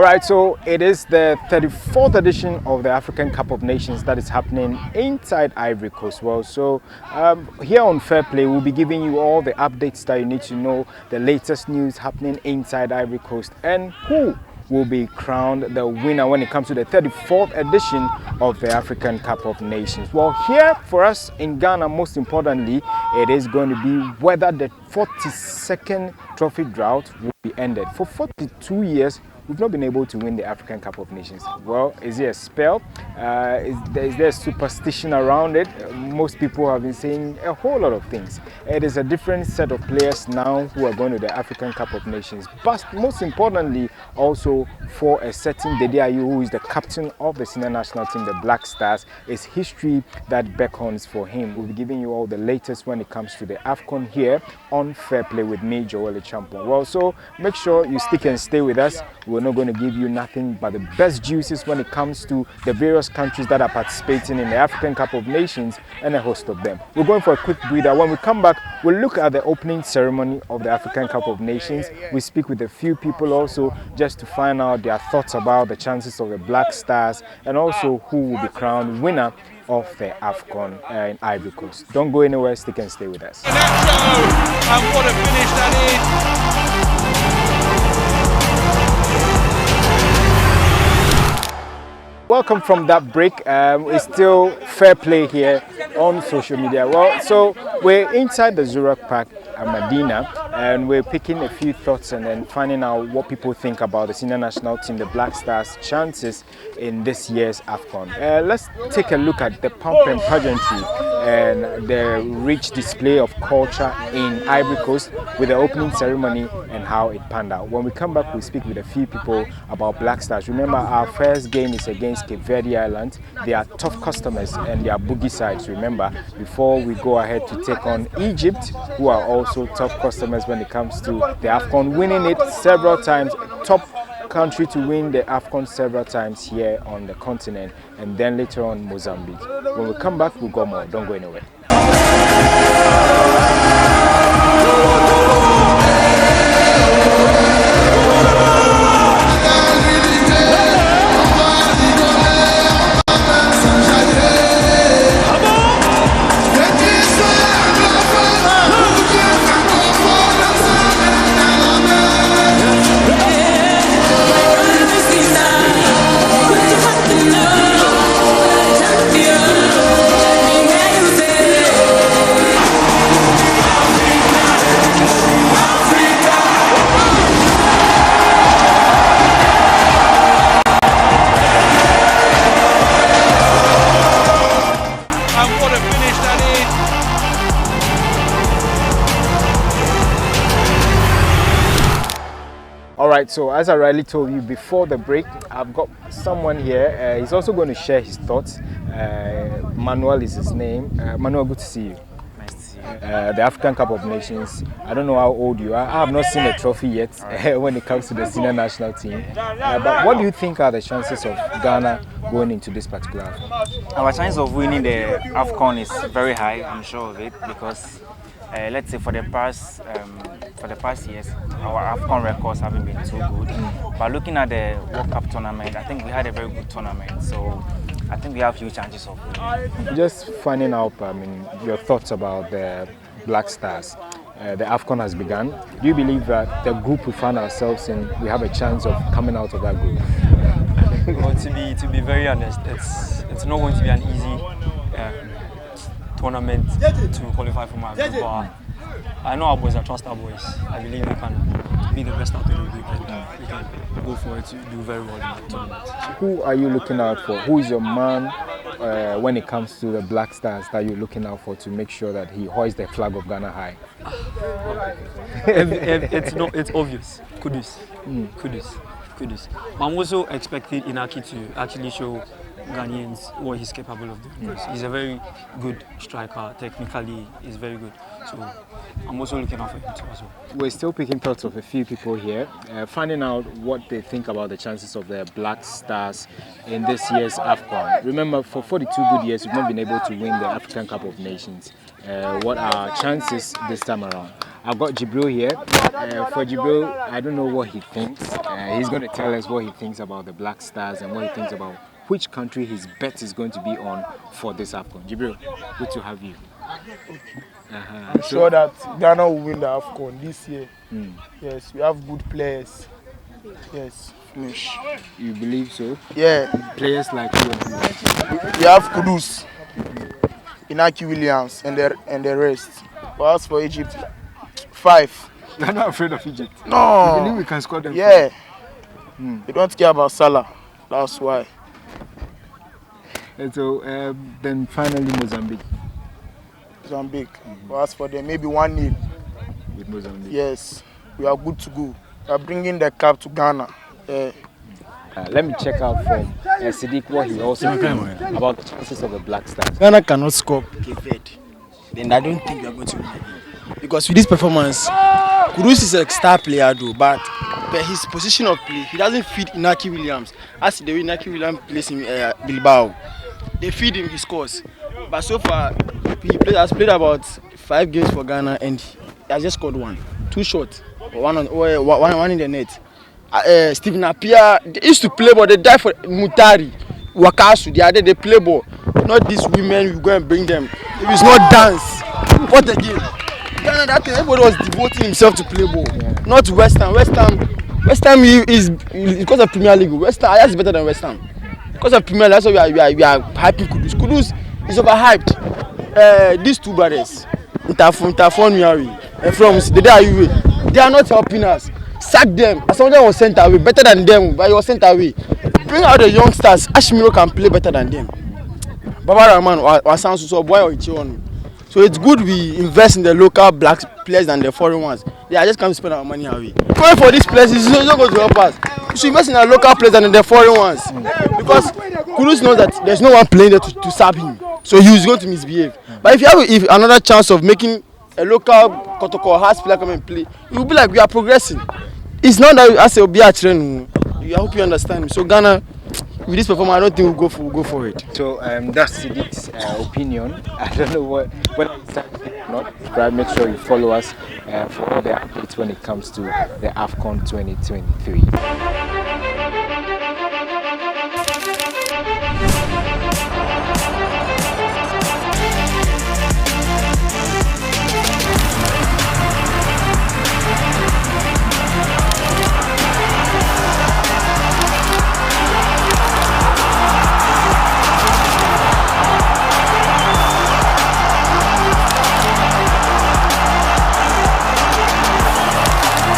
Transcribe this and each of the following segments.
All right, so it is the 34th edition of the African Cup of Nations that is happening inside Ivory Coast. Well, so here on Fair Play, we'll be giving you all the updates that you need to know, the latest news happening inside Ivory Coast, and who will be crowned the winner when it comes to the 34th edition of the African Cup of Nations. Well, here for us in Ghana, most importantly, it is going to be whether the 42nd trophy drought will be ended. For 42 years, we've not been able to win the African Cup of Nations. Well, is it a spell? Is there a superstition around it? Most people have been saying a whole lot of things. It is a different set of players now who are going to the African Cup of Nations. But most importantly, also for a certain Dede Ayew, who is the captain of the senior national team, the Black Stars, it's history that beckons for him. We'll be giving you all the latest when it comes to the Afcon here on Fair Play with me, Joel Acheampong. Well, so make sure you stick and stay with us. We're not going to give you nothing but the best juices when it comes to the various countries that are participating in the African Cup of Nations and a host of them. We're going for a quick breather. When we come back, we'll look at the opening ceremony of the African Cup of Nations. We speak with a few people also just to find out their thoughts about the chances of the Black Stars and also who will be crowned winner of the Afcon in Ivory Coast. Don't go anywhere, stick and stay with us. And what a finish that is! Welcome from that break. It's still Fair Play here on social media. Well, so we're inside the Zurich Park at Medina, and we're picking a few thoughts and then finding out what people think about the senior national team, the Black Stars' chances in this year's Afcon. Let's take a look at the pomp and pageantry and the rich display of culture in Ivory Coast with the opening ceremony and how it panned out. When we come back, we'll speak with a few people about Black Stars. Remember, our first game is against Cape Verde Island. They are tough customers and they are boogie sides, remember, before we go ahead to take on Egypt, who are also tough customers when it comes to the Afcon, winning it several times, top country to win the Afcon several times here on the continent, and then later on Mozambique. When we come back, we'll go more. Don't go anywhere. Alright, so as I rightly told you before the break, I've got someone here. He's also going to share his thoughts. Manuel is his name. Manuel, good to see you. Nice to see you. The African Cup of Nations, I don't know how old you are. I have not seen a trophy yet when it comes to the senior national team. But what do you think are the chances of Ghana going into this particular Afcon? Our chance of winning the Afcon is very high, I'm sure of it, because let's say for the past years, our Afcon records haven't been too good. But looking at the World Cup tournament, I think we had a very good tournament. So I think we have huge chances of winning. Just finding out, your thoughts about the Black Stars. The Afcon has begun. Do you believe that the group we find ourselves in, we have a chance of coming out of that group? Well, to be very honest, it's not going to be an easy tournament to qualify for my group. But I know our boys are trust our boys. I believe they can be the best out of the group and we can go for it to do very well in the tournament. Who are you looking out for? Who is your man when it comes to the Black Stars that you're looking out for to make sure that he hoists the flag of Ghana high? It's obvious. Kudus. But I'm also expecting Inaki to actually show Ghanaians what he's capable of doing. He's a very good striker. Technically, he's very good. So I'm also looking out for him too as well. We're still picking thoughts of a few people here, finding out what they think about the chances of the Black Stars in this year's Afcon. Remember, for 42 good years, we've not been able to win the African Cup of Nations. What are our chances this time around? I've got Jibril here. For Jibril, I don't know what he thinks. He's going to tell us what he thinks about the Black Stars and what he thinks about which country his bet is going to be on for this Afcon. Jibril, good to have you. I'm sure that Ghana will win the Afcon this year. Yes, we have good players. Yes, finish. You believe so? Yeah. Players like you. We have Kudus, Inaki Williams, and the rest. But as for Egypt, 5. You're not afraid of Egypt? No. You believe we can score them? Yeah. They don't care about Salah. That's why. And so then finally Mozambique. But as for them, maybe 1-0. With Mozambique. Yes, we are good to go. We are bringing the cup to Ghana. Let me check out from Siddiq what he also thinks about the chances of the Black Stars. Ghana cannot score Cape Verde. Then I don't think we are going to win again. Because with this performance, Kudus is a star player though, but his position of play, he doesn't feed Inaki Williams. As the way Inaki Williams plays in Bilbao, they feed him, he scores. But so far, he has played about 5 games for Ghana and he has just scored 1. 2 shots, one in the net. Stephen Appiah, they used to play ball, they die for Mutari, Wakasu, they play ball. Not these women, you go and bring them. If it's not dance, what again? Ghana, that time, everybody was devoting himself to play ball. Not West Ham. West Ham is because of Premier League. West Ham is better than West Ham. Because of Premier League, that's why we are hyping Kudus. Kudus is overhyped. These 2 brothers, Interfon Miari, and from the day they are not helping us. Sack them. As someone was sent away, better than them, but he was sent away. Bring out the youngsters. Ashimiro can play better than them. Baba Rahman or Sansu boy or Ichionu. So it's good we invest in the local black players than the foreign ones. They are just coming to spend our money away. Going for these players is not going to help us. We should invest in the local players than in the foreign ones. Because Kudus knows that there's no one playing there to serve him. So he's going to misbehave. But if you have another chance of making a local Kotoko has player come and play, it will be like we are progressing. It's not that as a be a train. I hope you understand me. So Ghana, with this performance, I don't think we'll go for it. So that's Siddiq's opinion. I don't know whether it's not. Subscribe, make sure you follow us for all the updates when it comes to the Afcon 2023.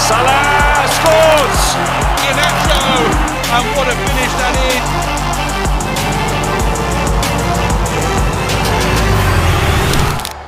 Salah scores! Iheanacho, and what a finish that is!